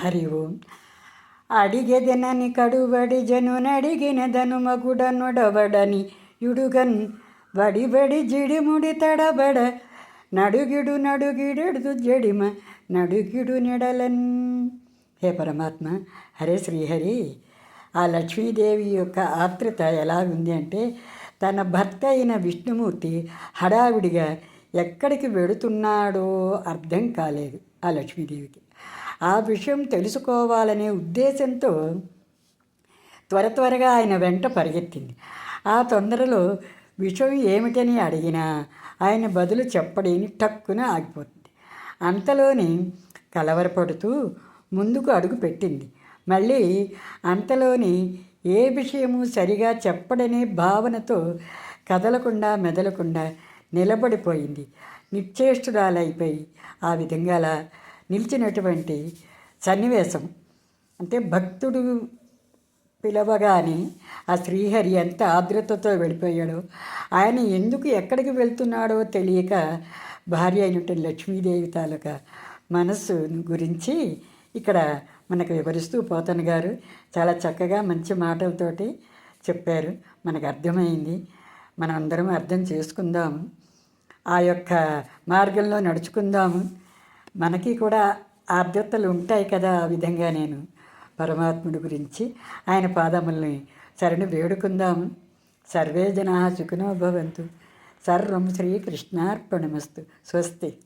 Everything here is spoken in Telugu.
హరి ఓం. అడిగెదనని కడువడి జనునడిగినదను మగుడనొడవడని యుడుగన్ వడిబడి జిడిముడి తడబడ నడుగిడు జడిమ నడుగిడు నెడలన్. హే పరమాత్మ, హరే శ్రీహరి. ఆ లక్ష్మీదేవి యొక్క ఆత్రత ఎలా ఉంది అంటే, తన భర్త అయిన విష్ణుమూర్తి హడావిడిగా ఎక్కడికి వెడుతున్నాడో అర్థం కాలేదు ఆ లక్ష్మీదేవికి. ఆ విషయం తెలుసుకోవాలనే ఉద్దేశంతో త్వరగా ఆయన వెంట పరిగెత్తింది. ఆ తొందరలో విషయం ఏమిటని అడిగినా ఆయన బదులు చెప్పడేని టక్కున ఆగిపోతుంది. అంతలోని కలవరపడుతూ ముందుకు అడుగు పెట్టింది. మళ్ళీ అంతలోని ఏ విషయము సరిగా చెప్పడనే భావనతో కదలకుండా మెదలకుండా నిలబడిపోయింది. నిశ్చేష్టురాలైపోయి ఆ విధంగా అలా నిలిచినటువంటి సన్నివేశం. అంటే భక్తుడు పిలవగానే ఆ శ్రీహరి ఎంత ఆర్ద్రతతో వెళ్ళిపోయాడో, ఆయన ఎందుకు ఎక్కడికి వెళ్తున్నాడో తెలియక భార్య అయినటువంటి లక్ష్మీదేవి తాలూకా మనస్సు గురించి ఇక్కడ మనకు వివరిస్తూ పోతన గారు చాలా చక్కగా మంచి మాటలతోటి చెప్పారు. మనకు అర్థమైంది. మనం అందరం అర్థం చేసుకుందాము, ఆ యొక్క మార్గంలో నడుచుకుందాము. మనకి కూడా ఆర్ద్రతలు ఉంటాయి కదా. ఆ విధంగా నేను పరమాత్ముడి గురించి ఆయన పాదముల్ని శరణు వేడుకుందాము. సర్వే జనా సుఖినో భవంతు. సర్వం శ్రీకృష్ణార్పణమస్తు. స్వస్తి.